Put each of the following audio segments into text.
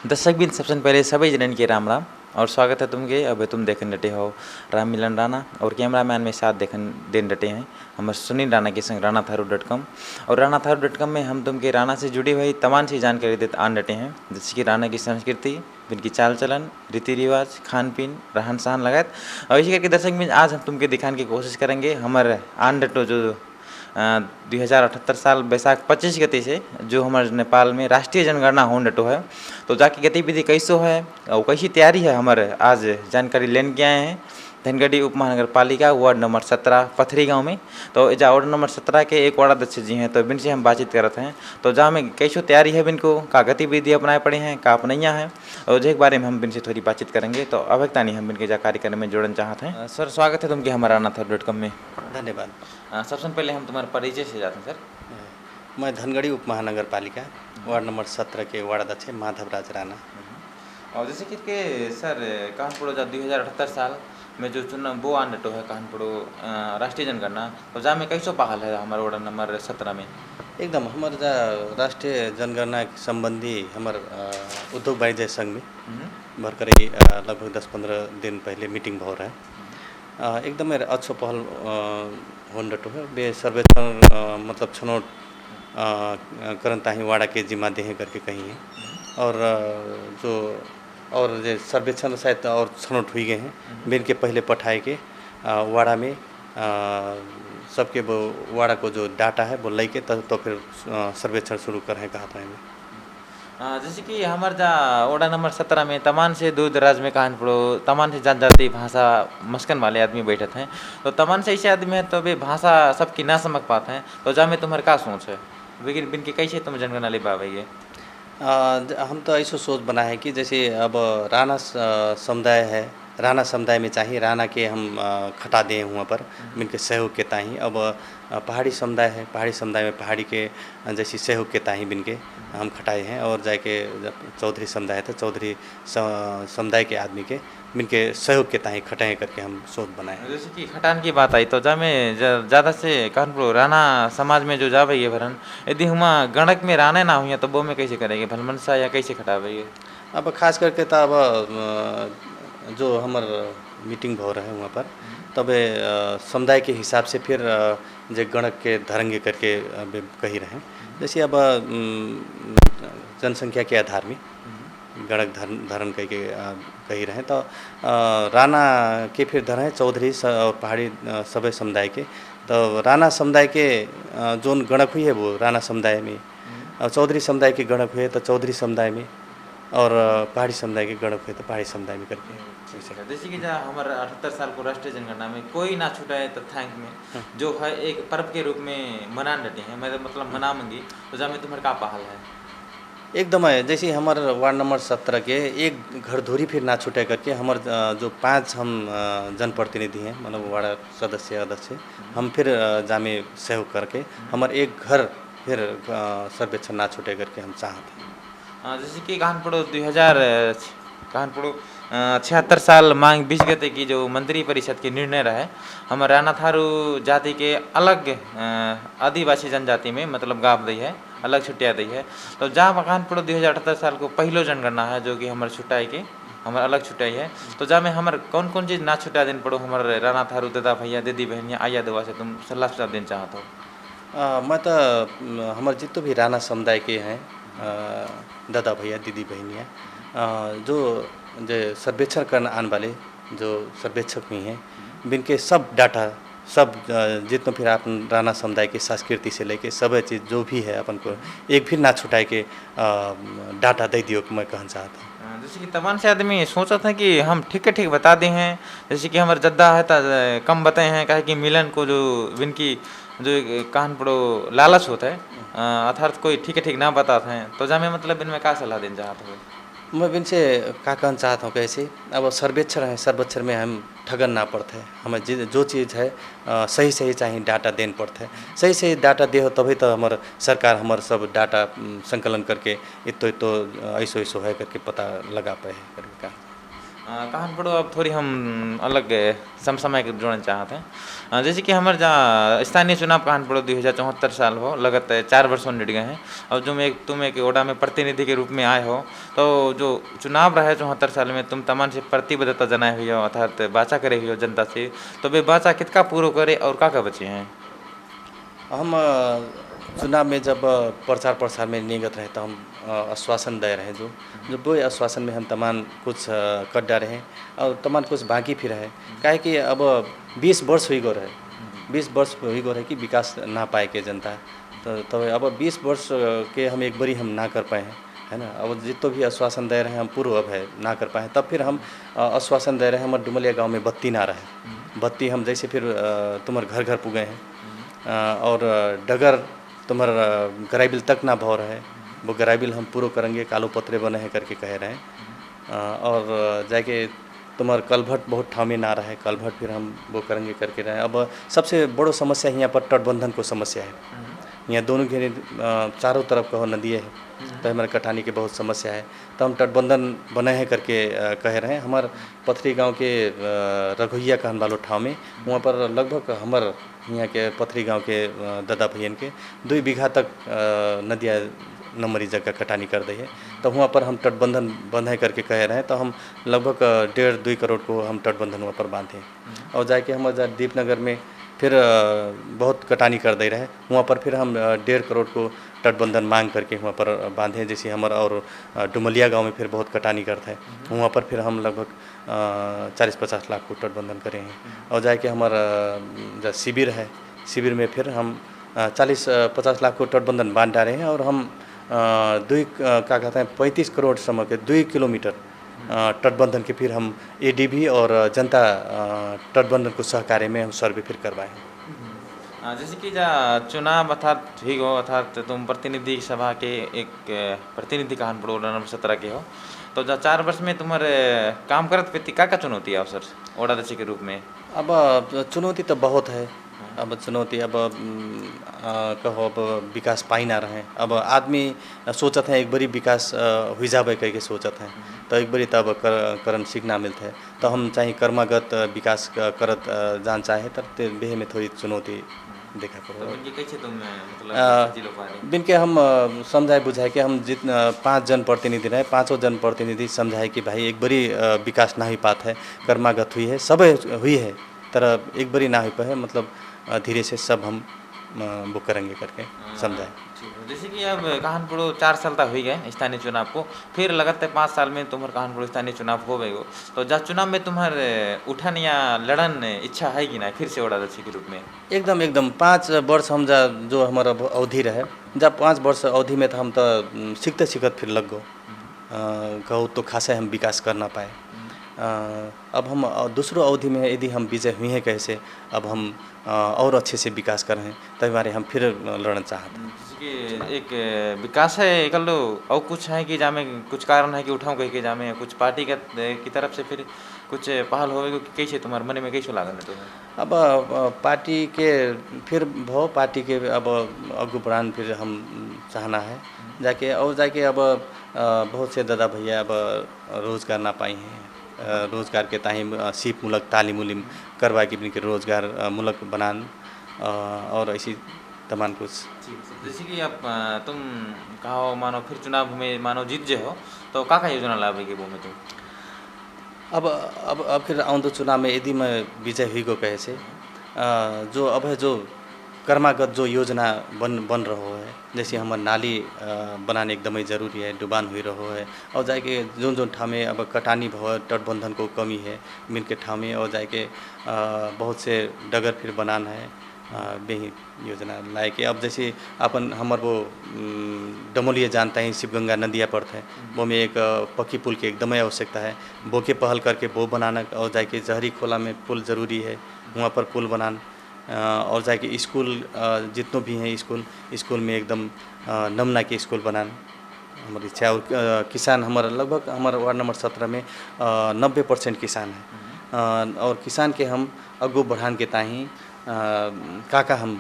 दर्शक बिन सबसे पहले सभी जनन के राम राम और स्वागत है तुमके। अब तुम देखन डटे हो राम मिलन राणा और कैमरामैन में साथ देखन देन डटे हैं हमारे सुनील राणा के संग ranatharu.com। और ranatharu.com में हम तुमके राणा से जुड़ी हुई तमाम सी जानकारी देते आन डटे हैं, जैसे कि राणा की संस्कृति, इनकी चाल चलन, रीति रिवाज, खान पीन, रहन सहन लगायत। और इसी करके दर्शक में आज हम तुमके दिखाने की कोशिश करेंगे हमारे आन डटो जो 2078 साल बैसाख 25 गति से जो हमारे नेपाल में राष्ट्रीय जनगणना होने डटो है, तो जाके गतिविधि कैसो है और कैसी तैयारी है हमारे आज जानकारी लेने के आए हैं धनगढ़ी उप महानगर पालिका वार्ड नंबर 17 पथरी गांव में। तो जा वार्ड नंबर 17 के एक वार्ड अध्यक्ष जी हैं, तो बिन से हम बातचीत करते हैं तो जहाँ में कैसो तैयारी है बिन को का गतिविधि अपनाए पड़े हैं का अपनैया हैं और जो बारे में हम बिन से थोड़ी बातचीत करेंगे। तो अब तक नहीं हम बिन के जा कार्यक्रम में जोड़ना चाहते हैं। सर स्वागत है तुमके हमारा ranatharu.com में। धन्यवाद। सबसे पहले हम तुम्हारे परिचय से जाते हैं सर। मैं धनगढ़ी उप महानगर पालिका वार्ड नंबर 17 के वार्ड अध्यक्ष माधवराज राणा। और जैसे कि सर कानपुर 2078 साल में जो चुनाव वो आन डटो है कानपुर राष्ट्रीय जनगणना, तो जहाँ में कैसो पहल है हमारे वार्ड नंबर 17 में? एकदम हमारे जा राष्ट्रीय जनगणना संबंधी हमारे उद्योग वाणिज्य संघ में भर्खरै लगभग 10-15 दिन पहले मीटिंग हो रहा है। एकदम अच्छो पहल होने डटो है। बे सर्वेक्षण मतलब छनौट करन ताही वाड़ा के जिम्मा देहे करके कहीं है और जो और जो सर्वेक्षण शायद और छनौट हुई गए हैं बिन के पहले पठाए के वाड़ा में सबके वो वाड़ा को जो डाटा है वो लेके तो फिर सर्वेक्षण शुरू कर है कहा था। जैसे कि हमारे जा वार्ड नंबर 17 में तमाम से दूर दराज में कहान पड़ो तमाम से जनजाति भाषा मस्कन वाले आदमी बैठे हैं, तो तमाम से ऐसे आदमी हैं तो वे भाषा सबकी ना समझ पाते हैं, तो जा में तुम्हारे क्या सोच है लेकिन बिन के कैसे तुम जनगणना ले पाएंगे? हम तो ऐसा सोच बना है कि जैसे अब राणा समुदाय है, राणा समुदाय में चाहिए राणा के हम खटा दें वहाँ पर इनके सहयोग के ताही। अब पहाड़ी समुदाय है, पहाड़ी समुदाय में पहाड़ी के जैसी सहयोग के ताही बिन के हम खटाए हैं और जाके चौधरी समुदाय है तो चौधरी समुदाय के आदमी के इनके सहयोग के ताही खटाए करके हम सोच बनाए। जैसे कि खटान की बात आई तो जा में ज़्यादा से कानपुर राणा समाज में जो जा भैया भरन यदि हुआ गणक में राणा ना हुई तो वो में कैसे करेंगे भलमनसा या कैसे खटा भैया? अब खास करके तो अब जो हमार मीटिंग हो रहा है वहाँ पर तब समुदाय के हिसाब से फिर जो गणक के धरेंगे करके कही रहे। जैसे अब जनसंख्या के आधार में गणक धरण करके कही रहे तो राणा के फिर धर है चौधरी और पहाड़ी सभी समुदाय के। तो राणा समुदाय के जो गणक हुई है वो राणा समुदाय में और चौधरी समुदाय के गणक हुए तो चौधरी समुदाय में और पहाड़ी समुदाय के गणक हुए तो पहाड़ी समुदाय में करके। जैसे कि जहाँ हमारे 78 साल को राष्ट्रीय जनगणना में कोई ना छुटाए तथ्यांक में जो है एक पर्व के रूप में मना डटे हैं मतलब मना मंगी, तो जहाँ में तुम्हारे का पहल है? एकदम है। जैसे हमारे वार्ड नंबर 17 के एक घर धूरी फिर ना छुटे करके हमारे जो 5 हम जनप्रतिनिधि हैं मतलब वार्ड सदस्य अध्यक्ष हम फिर जामे सहयोग करके हमारे एक घर फिर सर्वेक्षण ना छुटे करके हम चाहते हैं। जैसे कि कानपुर 76 साल मांग 20 गते की जो मंत्री परिषद के निर्णय रहे हमारे ranatharu जाति के अलग आदिवासी जनजाति में मतलब गाँव दी है अलग छुट्टिया दी है। तो जहाँ कानपुर 2078 साल को पहलो जनगणना है जो कि हमारे छुट्टाई के हमारे अलग छुट्टाई है, तो जहाँ में हमारे कौन कौन चीज़ ना छुटा दिन पड़ो हमारे ranatharu दादा भैया दीदी बहनिया आया दुआ से तुम सलाह सुझाव देना चाहते हो? मैं तो हमारे जितने भी राणा समुदाय के हैं दादा भैया दीदी बहनिया जो सर्वेक्षण करने आने वाले जो सर्वेक्षक भी हैं इनके सब डाटा सब जितना फिर आप राणा समुदाय के संस्कृति से लेके सब चीज़ जो भी है अपन को एक भी ना छुटाए के डाटा दे दियो मैं कहना चाहता हूँ। जैसे कि तमाम से आदमी सोचा था कि हम ठीक बता दें हैं, जैसे कि हमारे जद्दा है तो कम बताए हैं कहे कि मिलन को जो इनकी जो कान पड़ो लालच होता है अर्थात कोई ठीक ना बताते हैं, तो जहाँ मतलब इनमें क्या सलाह देना चाहते हो? मैं इनसे क्या कहना चाहता हूँ कैसे अब सर्वेक्षण है सर्वेक्षण में हम ठगन ना पड़ते हैं, हमें जो चीज़ है सही चाहिए डाटा देना पड़ता है। सही डाटा दे हो तभी तो हमारे सरकार हमारे सब डाटा संकलन करके इतो ऐसो है करके पता लगा पाए करके कहा। कहान पड़ो अब थोड़ी हम अलग समसामयिक जोड़ना चाहते हैं। जैसे कि हमारे जहाँ स्थानीय चुनाव कहान पड़ो 2074 साल हो लगत 4 वर्षों निट गए हैं। और तुम एक ओडा में प्रतिनिधि के रूप में आए हो, तो जो चुनाव रहे 74 साल में तुम तमान से प्रतिबद्धता जनाए हुई हो अर्थात बाचा करे हुई हो जनता से, तो वे बाचा कितका पूरा करे और का बचे हैं। हम चुनाव में जब प्रचार प्रसार में निर्गत रहे तो हम आश्वासन दे रहे जो वो आश्वासन में हम तमाम कुछ कर डाले हैं और तमाम कुछ बाकी फिर है। काहे कि अब 20 वर्ष हुई गो रहे, 20 वर्ष हुई गो रहे कि विकास ना पाए के जनता, तो अब 20 वर्ष के हम एक बारी हम ना कर पाए हैं, है ना। अब जितो भी आश्वासन दे रहे हैं हम पूर्व अब है ना कर पाए, तब फिर हम आश्वासन दे रहे हैं हमारे डुमलिया गांव में बत्ती ना रहे, बत्ती हम जैसे फिर तुम्हारे घर घर पुगे हैं और डगर तुम्हार गराइबिल तक ना भौ रहे, वो गराइबिल हम पूरा करेंगे, कालो पत्रे बने हैं करके कह रहे हैं। और जाके तुम्हार कलभट बहुत ठामे ना रहे, कलभट फिर हम वो करेंगे करके रहे। अब सबसे बड़ो समस्या यहाँ पर तटबंधन को समस्या है, यहाँ दोनों घेरे चारों तरफ कहो नदी है, तो हमारे कटानी के बहुत समस्या है, तो हम तटबंधन बने हैं करके कह रहे हैं। हमारे पथरी गांव के रघोइया कहन वालों ठाव में वहाँ पर लगभग हमारे यहाँ के पथरी गांव के दादा भैयन के 2 बीघा तक नदिया नंबरी जगह कटानी कर दी है, तो वहाँ पर हम तटबंधन बंधे करके कह रहे हैं। तो हम लगभग 1.5-2 करोड़ को हम तटबंधन वहाँ पर बांधे और जाके हमारे दीपनगर में फिर बहुत कटानी कर दे रहे, वहाँ पर फिर हम 1.5 करोड़ को तटबंधन मांग करके वहाँ पर बांधे। जैसे हमारा और डुमलिया गांव में फिर बहुत कटानी करते हैं, वहाँ पर फिर हम लगभग 40-50 लाख को तटबंधन करें हैं। और जाके हमारा जो शिविर है, शिविर में फिर हम 40-50 लाख को तटबंधन बांध डाले हैं और हम क्या कहते हैं 35 करोड़ सम के 2 किलोमीटर तटबंधन के फिर हम एडीबी और जनता तटबंधन को सहकार्य में हम सर्वे फिर करवाए हैं। जैसे कि जा चुनाव अर्थात ठीक हो, अर्थात तुम प्रतिनिधि सभा के एक प्रतिनिधि कहान पड़ो नंबर 17 के हो, तो जा 4 वर्ष में तुम्हारे काम करत व्यक्ति का चुनौती है अवसर ओडाध्यक्ष के रूप में। अब चुनौती तो बहुत है, अब चुनौती अब कहो अब विकास पाई ना रहे। अब आदमी सोचत है एक बारी विकास हुई जाए कह के सोचत है, तो एक बारी तब करन सीखना मिलता है, तो हम चाहे कर्मागत विकास करत जान चाहे तब बेह में थोड़ी चुनौती देखा करो। तो कैसे तुम मतलब बिन के हम समझाए बुझाए कि हम जितना 5 जनप्रतिनिधि रहे, 5 जनप्रतिनिधि समझाए कि भाई एक बारी विकास ना ही पात है, कर्मागत हुई है, सब हुई है, तर एक बारी ना हो पाए, मतलब धीरे से सब हम वो करेंगे करके समझाए। जैसे कि अब कहान पड़ो 4 साल तक हो गए स्थानीय चुनाव को, फिर लगातार 5 साल में तुम्हारे कहान पड़ो स्थानीय चुनाव हो गए हो, तो जब चुनाव में तुम्हारे उठन या लड़न इच्छा है कि ना फिर से ओडाध्यक्ष के रूप में। एकदम 5 वर्ष हम जो हमारा अवधि रहे, जब 5 वर्ष अवधि में तो हम तो सीखते सीखत फिर लग गो कहूँ तो खासे हम विकास कर ना पाए। अब हम दूसरों अवधि में यदि हम विजय हुए हैं कैसे, अब हम और अच्छे से विकास कर रहे हैं, तभी हमारे हम फिर लड़ना चाहते हैं। कि एक विकास है एक लो और कुछ है कि जामे कुछ कारण है कि उठाऊँ कह के जामे कुछ पार्टी की तरफ से फिर कुछ पहल हो कैसे तुम्हारे मन में कैसे लागल है तुम्हें। अब पार्टी के फिर भाव पार्टी के अब अगु बढ़ान फिर हम चाहना है जाके, और जाके अब बहुत से दादा भैया अब रोज़गार ना पाई हैं, रोज़गार के ताही सीप मूलक तालीम उलीम करवा के रोज़गार मूलक बनान और ऐसी तमाम कुछ। जैसे कि अब तुम कहो मानो फिर चुनाव में मानो जीत जे हो, तो का योजना लाभेगी वो में तुम। अब फिर आउँदो चुनाव में यदि मैं विजय हुई गो कहे से जो अब है जो कर्मागत जो योजना बन रहो है, जैसे हमारे नाली बनाने एकदमै जरूरी है, डुबान हुई रहो है, और जाके जोन ठामे अब कटानी भव तटबंधन को कमी है मिल के ठामे, और जाके बहुत से डगर फिर बनाना है बेही योजना लाए के। अब जैसे अपन हमार वो डमोलिया जानता है शिवगंगा नदिया पड़ता है, वो में एक पक्की पुल की एकदम आवश्यकता है, वो के पहल करके वो बनाना, और जाके जहरी खोला में पुल ज़रूरी है, वहाँ पर पुल बनाना, और जाके स्कूल जितनों भी हैं स्कूल में एकदम नमूना के स्कूल बनाना हमारी इच्छा। और किसान हमारा लगभग हमारा वार्ड नंबर 17 में 90% किसान है, और किसान के हम अगो बढ़ान के ताही का हम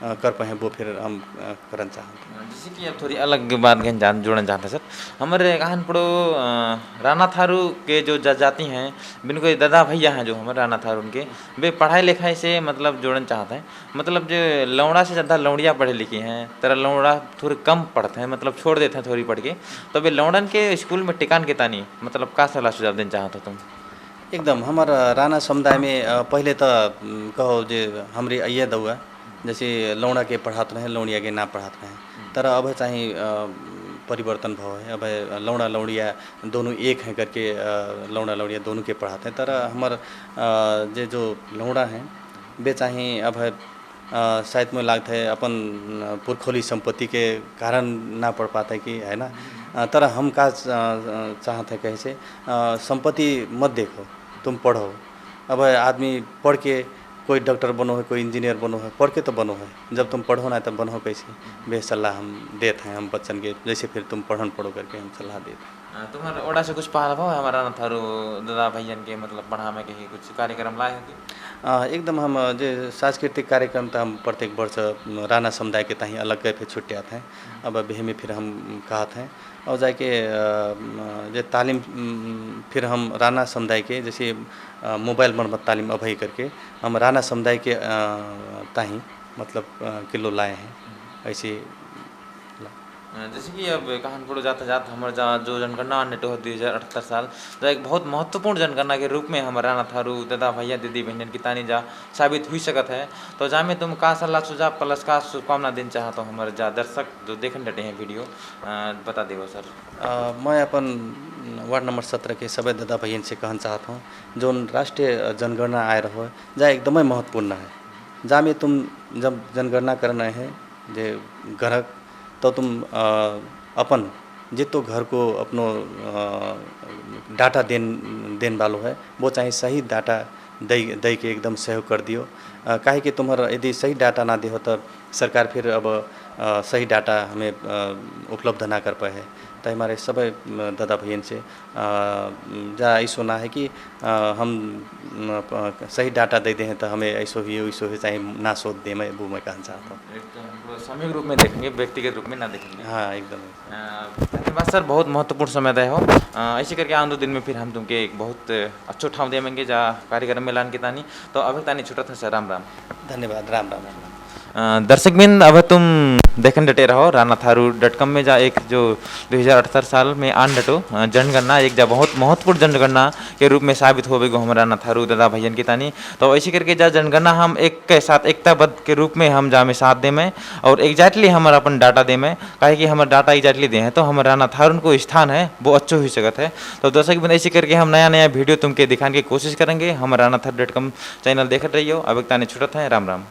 कर पाए वो फिर हम करना चाहते हैं। जैसे कि अब थोड़ी अलग बात जोड़ना चाहते हैं सर। हमारे कहान पड़ो राणा थारू के जो जाति हैं, बिनको दादा भैया हैं जो हमारे राणा थारू उनके, वे पढ़ाई लिखाई से मतलब जोड़ना चाहते हैं। मतलब जो लौड़ा से ज़्यादा लौड़िया पढ़े लिखी हैं, तरह लौड़ा थोड़े कम पढ़ते हैं, मतलब छोड़ देते हैं थोड़ी पढ़ के। तो वे लौड़न के स्कूल में टिकान के तानी मतलब का सलाह सुझाव देना चाहते हो तुम? एकदम हमारा राणा समुदाय में पहले तो कहो जे हमारी अय्या दौआ जैसे लौड़ा के पढ़ाते रहे, लौड़िया के ना पढ़ाते रहे, तर अब चाहे परिवर्तन भाव है। अब लौड़ा लौड़िया दोनों एक हैं करके लौड़ा लौड़िया दोनों के पढ़ाते हैं। तर हमार जे जो लौड़ा हैं वे चाहे अब शायद में लागते है अपन पुरखौली संपत्ति के कारण ना पढ़ पाते कि है ना। तर हम का चाहते हैं कैसे संपत्ति मत देखो, तुम पढ़ो। अब आदमी पढ़ के कोई डॉक्टर बनो है, कोई इंजीनियर बनो है, पढ़ के तो बनो है। जब तुम पढ़ो ना तब बनो कैसे, वे सलाह हम देते हैं हम बच्चन के, जैसे फिर तुम पढ़ो करके हम सलाह देते हैं। तुम्हारे ओड़ा से कुछ पढ़ा भाव हमारा थारू दादा भैयन के मतलब पढ़ा में कहीं कुछ कार्यक्रम लाए होंगे? एकदम हम जो सांस्कृतिक कार्यक्रम तो हम प्रत्येक वर्ष राणा समुदाय के तहीं अलग फिर छुट्टी आते हैं। अब बेह में फिर हम कहते हैं और जाके जो तालीम फिर हम राणा समुदाय के जैसे मोबाइल मरम्मत तालीम अभय करके हम राणा समुदाय के ताहीं मतलब किलो लाए हैं ऐसे। जैसे कि अब कहान पड़ो जाता जाता हमारे जो जनगणना नेटो 2078 साल जो एक बहुत महत्वपूर्ण जनगणना के रूप में हमारा राणा थारू दादा भैया दीदी बहन की तानी जा साबित हुई सकत है। तो जा में तुम का सलाह सुझाव प्लस का शुभकामना दिन चाहता हूँ हमारे जा दर्शक जो देखने डटे हैं वीडियो बता देवो सर। मैं अपन वार्ड नंबर 17 के सभी दादा भैया से कहना चाहता हूँ जो राष्ट्रीय जनगणना आए रहो जा एकदम महत्वपूर्ण है। जा में तुम जब जनगणना करना है जे घर तो तुम अपन जितो घर को अपनो डाटा देन वालो है वो चाहे सही डाटा दे के एकदम सहयोग कर दियो। काहे कि तुम्हारा यदि सही डाटा ना दे हो तो सरकार फिर अब सही डाटा हमें उपलब्ध ना कर पाए है। तो हमारे सभी दादा भैया से जा ऐसा ना है कि हम सही डाटा दे दें तो हमें ऐसा ही चाहे ना सोच दे, मैं वो मैं कहना चाहता हूँ। सामूहिक रूप में देखेंगे, व्यक्तिगत रूप में ना देखेंगे। हाँ एकदम। धन्यवाद सर, बहुत महत्वपूर्ण समय दे हो। ऐसे करके आंदो दिन में फिर हम तुमके एक बहुत अच्छो ठाव देंगे जा कार्यक्रम में लान के तानी। तो अभी तानी छुट्टा था सर, राम राम। धन्यवाद, राम राम। दर्शक बिंद अब तुम देखने डटे रहो राणा थारू .com में जा एक जो 2078 साल में आन डटो जनगणना एक जा बहुत महत्वपूर्ण जनगणना के रूप में साबित हो गई हमारा राणा थारू दादा भैयन की तानी। तो ऐसे करके जा जनगणना हम एक के साथ एकताबद्ध के रूप में हम जा में साथ दे में और एग्जैक्टली हमारा अपन डाटा दे में काहे कि हमारा डाटा एग्जैक्टली दे हैं तो हमारा राणा थारू को स्थान है वो अच्छो ही सकत है। तो दर्शक बिंद ऐसे करके हम नया नया वीडियो तुमके दिखाने की कोशिश करेंगे। हम राणा थारू .com चैनल देखते रहियो। अब एक तानी छुटत है, राम राम।